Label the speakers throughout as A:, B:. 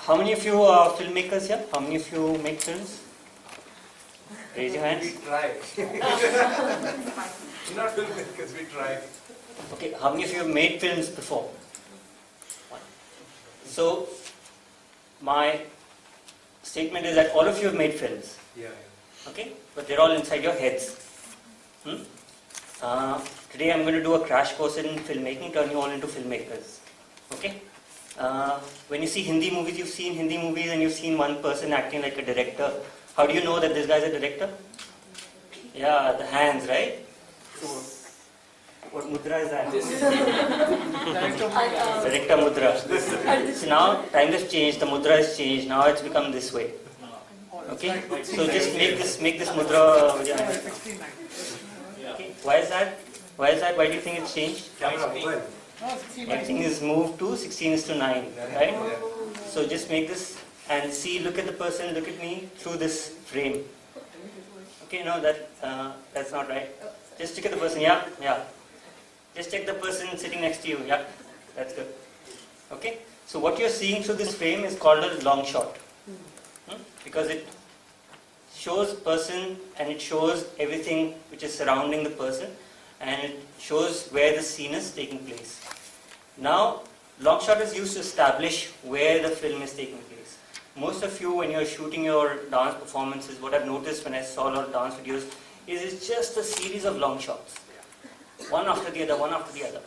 A: How many of you are filmmakers here? How many of you make films? Raise your hands.
B: We try. We're not filmmakers, we try.
A: Okay, how many of you have made films before? One. So, my statement is that all of you have made films.
B: Yeah.
A: Okay? But they're all inside your heads. Today I'm going to do a crash course in filmmaking, turn you all into filmmakers. Okay? When you see Hindi movies, you've seen Hindi movies and you've seen one person acting like a director. How do you know that this guy's a director? Yeah, the hands, right? So, what mudra is that? Director mudra. So now time has changed, the mudra has changed, now it's become this way. Okay? So just make this mudra with your hand. Okay. Why is that? Why is that? Why do you think it's changed? Everything is moved to 16:9, right? So just make this and see, look at the person, look at me through this frame. Okay, no, that's not right. Just look at the person, yeah. Just check the person sitting next to you, yeah, that's good. Okay, so what you're seeing through this frame is called a long shot. Because it shows person and it shows everything which is surrounding the person and it shows where the scene is taking place. Now, long shot is used to establish where the film is taking place. Most of you, when you're shooting your dance performances, what I've noticed when I saw a lot of dance videos is it's just a series of long shots. One after the other, one after the other.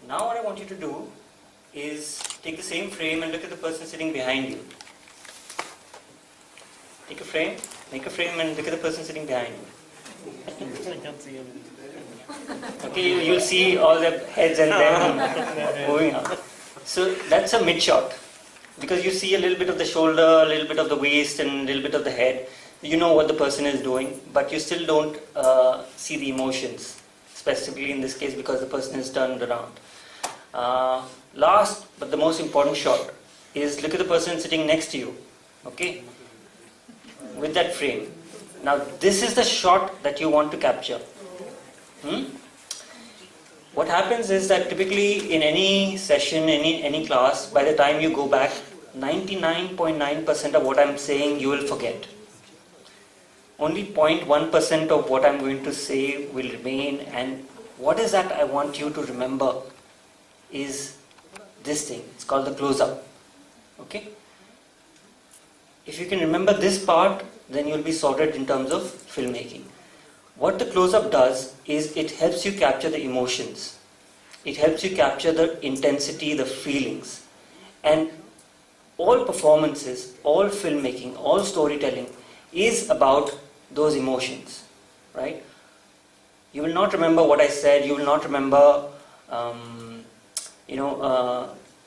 A: Now what I want you to do is take the same frame and look at the person sitting behind you. Take a frame, make a frame and look at the person sitting behind you. Okay, you'll see all the heads and them moving up. So that's a mid shot. Because you see a little bit of the shoulder, a little bit of the waist and a little bit of the head. You know what the person is doing, but you still don't see the emotions. Specifically in this case because the person is turned around. Last but the most important shot is look at the person sitting next to you. Okay? With that frame. Now this is the shot that you want to capture. What happens is that typically in any session, any class, by the time you go back, 99.9% of what I'm saying you will forget. Only 0.1% of what I'm going to say will remain, and what is that I want you to remember is this thing. It's called the close-up. Okay? If you can remember this part, then you'll be sorted in terms of filmmaking. What the close-up does is it helps you capture the emotions. It helps you capture the intensity, the feelings. And all performances, all filmmaking, all storytelling is about those emotions, right? You will not remember what I said, you will not remember,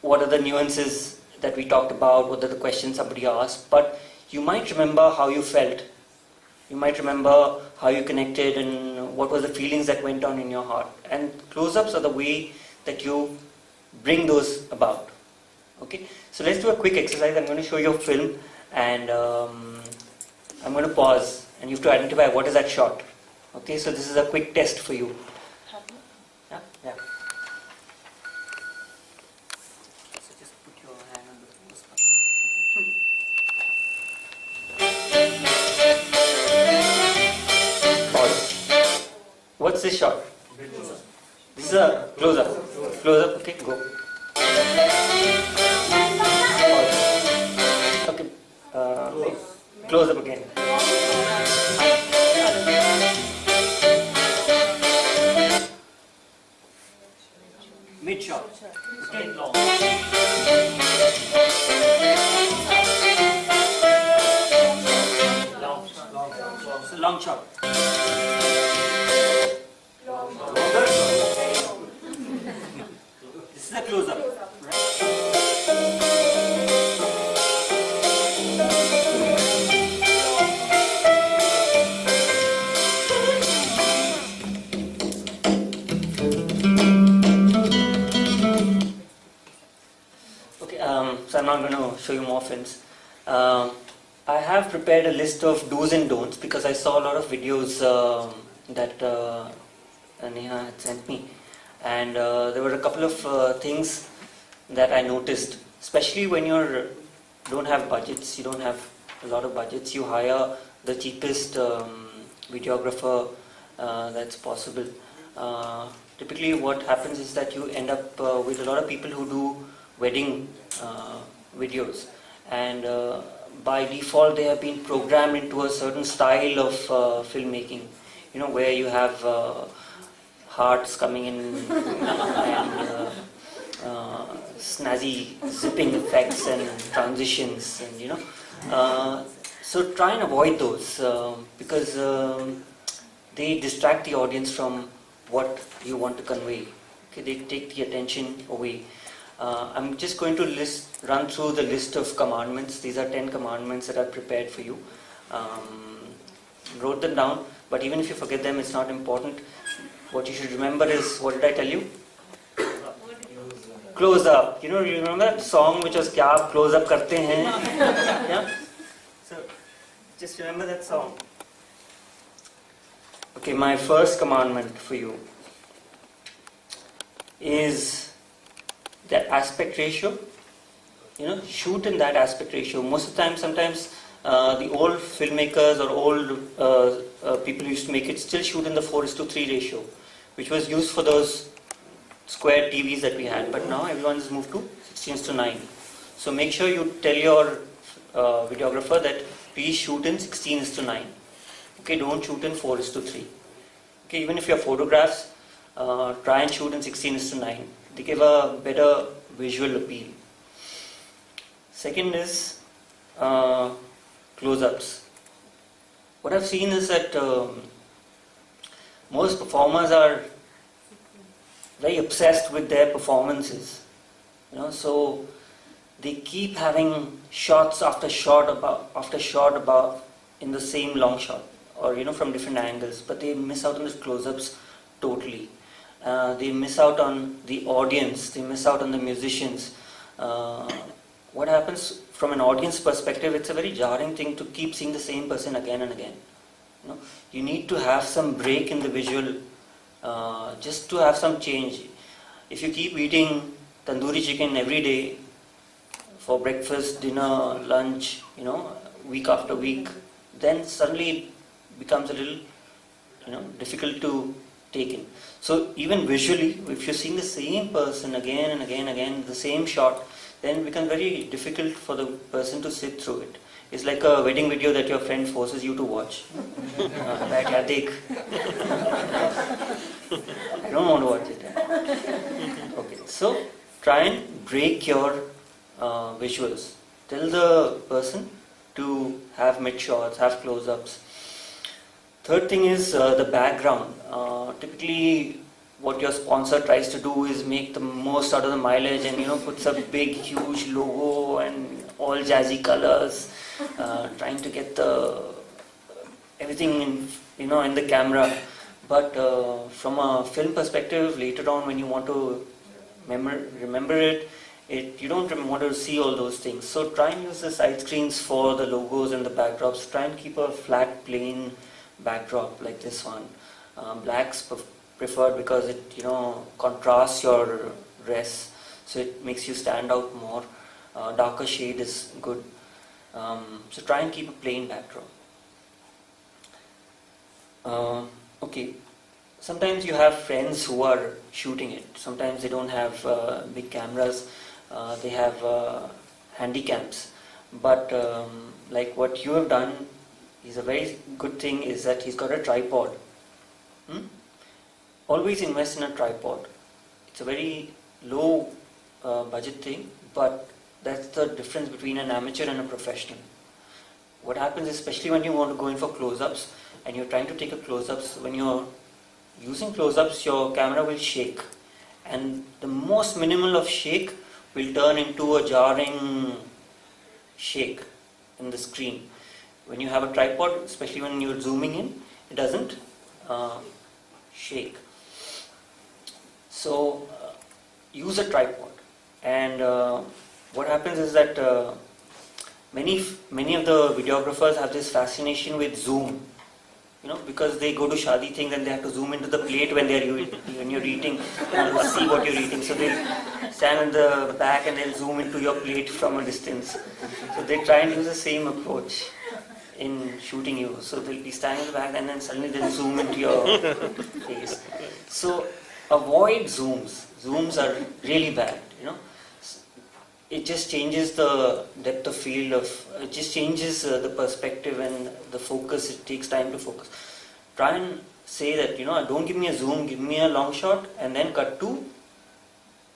A: what are the nuances that we talked about, what are the questions somebody asked, but you might remember how you felt. You might remember how you connected and what were the feelings that went on in your heart. And close-ups are the way that you bring those about. Okay, so let's do a quick exercise. I'm going to show you a film and I'm going to pause and you have to identify what is that shot. Okay, so this is a quick test for you. Yeah. So just put your hand on the pause button. Pause. What's this shot? This is a close-up. Close-up, okay, go. Okay, close up again. Mid shot. Okay, long. It's a long shot. This is a close up. So I'm not going to show you more films. I have prepared a list of do's and don'ts because I saw a lot of videos that Neha had sent me, and there were a couple of things that I noticed, especially when you're don't have budgets, you don't have a lot of budgets, you hire the cheapest videographer that's possible. Typically what happens is that you end up with a lot of people who do wedding videos, and by default they have been programmed into a certain style of filmmaking, you know, where you have hearts coming in and snazzy zipping effects and transitions, and you know, so try and avoid those because they distract the audience from what you want to convey. Okay, they take the attention away. I'm just going to run through the list of commandments. These are 10 commandments that I've prepared for you. Wrote them down, but even if you forget them, it's not important. What you should remember is, what did I tell you? Close up. You know, you remember that song which was "Kya aap close up karte hain?" Yeah. So just remember that song. Okay, my first commandment for you is that aspect ratio. You know, shoot in that aspect ratio. Most of the time, sometimes the old filmmakers or old people who used to make it still shoot in the 4:3 ratio, which was used for those square TVs that we had. But now everyone has moved to 16:9. So make sure you tell your videographer that please shoot in 16:9. Okay, don't shoot in 4:3. Okay, even if your photographs, try and shoot in 16:9. They give a better visual appeal. Second is close-ups. What I've seen is that most performers are very obsessed with their performances. You know, so they keep having shots after shot about in the same long shot, or you know, from different angles, but they miss out on the close-ups totally. They miss out on the audience, they miss out on the musicians. What happens from an audience perspective, it's a very jarring thing to keep seeing the same person again and again. You know, you need to have some break in the visual, just to have some change. If you keep eating tandoori chicken every day for breakfast, dinner, lunch, you know, week after week, then suddenly it becomes a little, you know, difficult to take in. So even visually, if you're seeing the same person again and again, the same shot, then it becomes very difficult for the person to sit through it. It's like a wedding video that your friend forces you to watch. Right, yeah, take. I don't want to watch it. Okay, so try and break your visuals. Tell the person to have mid shots, have close-ups. Third thing is the background. Typically, what your sponsor tries to do is make the most out of the mileage, and you know, puts a big, huge logo and all jazzy colors, trying to get everything in, you know, in the camera. But from a film perspective, later on when you want to remember it, you don't want to see all those things. So try and use the side screens for the logos and the backdrops. Try and keep a flat, plain backdrop like this one. Black's preferred because it, you know, contrasts your dress, so it makes you stand out more. Darker shade is good. So try and keep a plain backdrop. Okay. Sometimes you have friends who are shooting it. Sometimes they don't have big cameras. They have handy cams. But like what you have done is a very good thing, is that he's got a tripod. Always invest in a tripod. It's a very low budget thing, but that's the difference between an amateur and a professional. What happens, especially when you want to go in for close-ups and you're trying to take a close-ups, when you're using close-ups, your camera will shake, and the most minimal of shake will turn into a jarring shake in the screen. When you have a tripod, especially when you're zooming in, it doesn't shake. So use a tripod. And what happens is that many of the videographers have this fascination with zoom. You know, because they go to shadi things and they have to zoom into the plate when you're eating and see what you're eating. So they'll stand in the back and they'll zoom into your plate from a distance. So they try and use the same approach in shooting you. So they'll be standing in the back and then suddenly they'll zoom into your face. So avoid zooms. Zooms are really bad, you know. It just changes the depth of field of, it just changes the perspective and the focus. It takes time to focus. Try and say that, you know, don't give me a zoom, give me a long shot and then cut to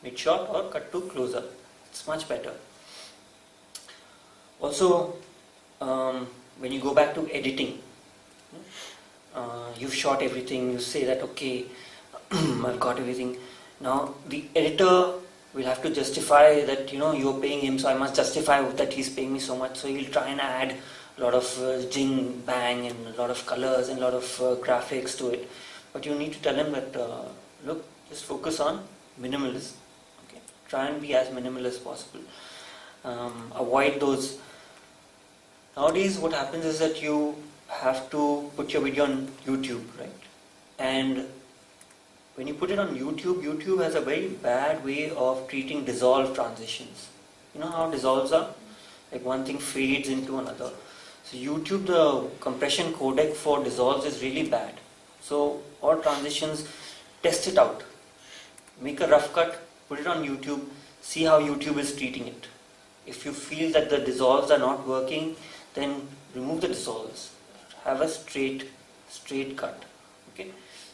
A: mid shot or cut to close up. It's much better. Also, when you go back to editing, you've shot everything, you say that, okay, I've got everything. Now, the editor will have to justify that, you know, you're paying him, so I must justify that he's paying me so much. So he'll try and add a lot of jing, bang, and a lot of colors and a lot of graphics to it. But you need to tell him that, look, just focus on minimalism. Okay? Try and be as minimal as possible. Avoid those. Nowadays, what happens is that you have to put your video on YouTube, right? And when you put it on YouTube, YouTube has a very bad way of treating dissolve transitions. You know how dissolves are? Like one thing fades into another. So YouTube, the compression codec for dissolves is really bad. So all transitions, test it out. Make a rough cut, put it on YouTube, see how YouTube is treating it. If you feel that the dissolves are not working, then remove the dissolves. Have a straight cut. Okay?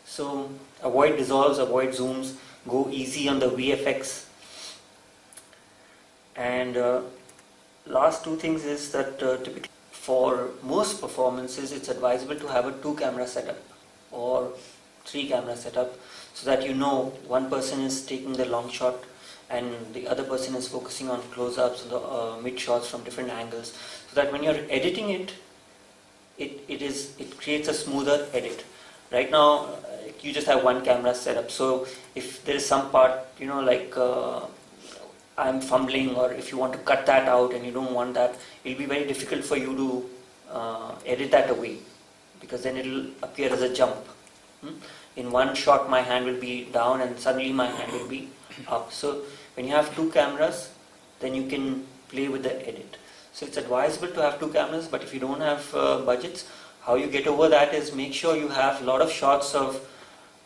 A: So avoid dissolves, avoid zooms, go easy on the VFX. And last two things is that typically for most performances it's advisable to have a 2-camera setup or 3-camera setup so that you know one person is taking the long shot and the other person is focusing on close-ups, the mid shots from different angles, so that when you're editing it, it creates a smoother edit. Right now, you just have one camera setup. So if there is some part, you know, like I'm fumbling, or if you want to cut that out and you don't want that, it'll be very difficult for you to edit that away, because then it'll appear as a jump. In one shot, my hand will be down and suddenly my hand will be up. So when you have 2 cameras, then you can play with the edit. So it's advisable to have 2 cameras, but if you don't have budgets, how you get over that is make sure you have a lot of shots of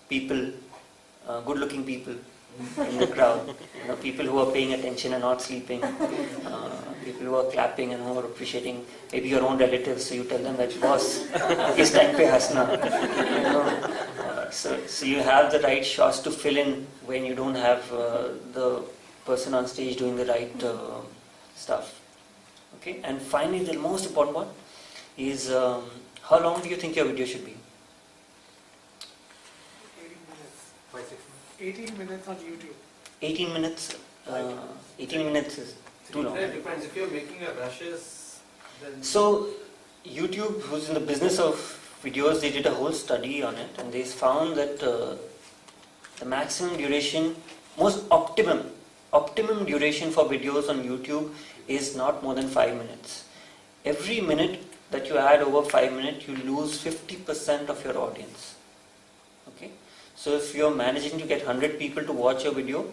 A: people, good-looking people in the crowd. You know, people who are paying attention and not sleeping. People who are clapping and who are appreciating. Maybe your own relatives, so you tell them that, boss, is time pe hasna. You know, so you have the right shots to fill in when you don't have the person on stage doing the right stuff. Okay, and finally, the most important one is how long do you think your video should be?
C: 18 minutes on YouTube.
A: 18 minutes? 18 minutes is too long.
B: It depends. If you're making a rushes, then...
A: So, YouTube, who's in the business of videos, they did a whole study on it, and they found that the maximum duration, most optimum duration for videos on YouTube is not more than 5 minutes. Every minute that you add over 5 minutes, you lose 50% of your audience. Okay? So if you're managing to get 100 people to watch your video,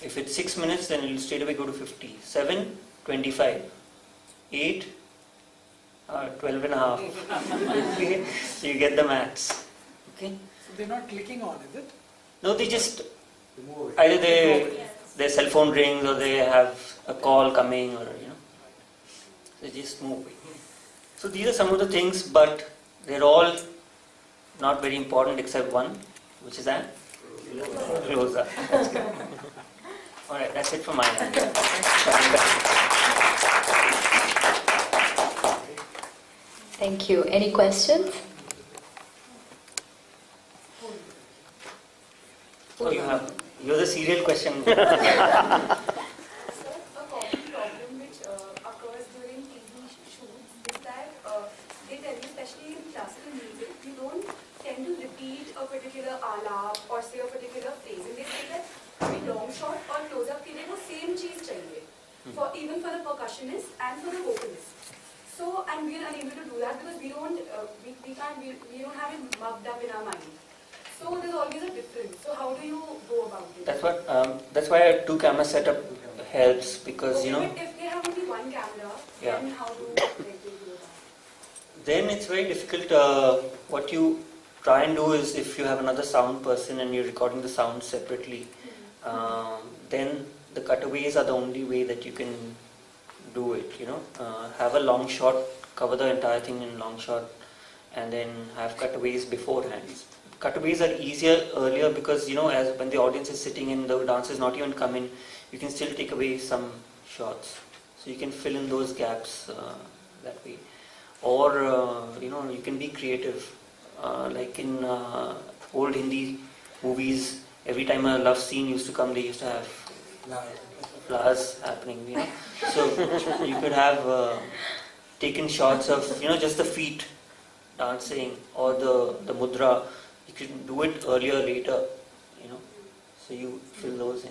A: if it's 6 minutes, then it will straight away go to 50. 7, 25. 8, 12 and a half. Okay? So you get the maths. Okay?
C: So they're not clicking on, is it?
A: No, they just, either their cell phone rings or they have a call coming, or, you know, they just move. So these are some of the things, but they're all not very important except one, which is that closer. That's good. Alright, that's it from my end.
D: Thank you. Any questions?
A: Oh, you're the serial question.
E: A common problem which occurs during TV shoots is that they tell you, especially in classical music, you don't tend to repeat a particular alap or say a particular phrase. And they say that a long shot or close-up के लिए वो same चीज चाहिए, for even for the percussionist and for the vocalist. So, and we are unable to do that because we don't have it mugged up in our mind. So there's always a difference. So how do you go about it?
A: That's why a 2-camera setup helps, because
E: Okay, but if they have only one camera,
A: Yeah.
E: then how do they do that?
A: then it's very difficult. What you try and do is, if you have another sound person and you're recording the sound separately, then the cutaways are the only way that you can do it. Have a long shot, cover the entire thing in long shot, and then have cutaways beforehand. Cutaways are easier earlier because as when the audience is sitting and the dance is not even come in, you can still take away some shots, so you can fill in those gaps that way. Or you can be creative, like in old Hindi movies. Every time a love scene used to come, they used to have flowers happening. So you could have taken shots of just the feet dancing, or the mudra. You can do it earlier, later. So you fill those in.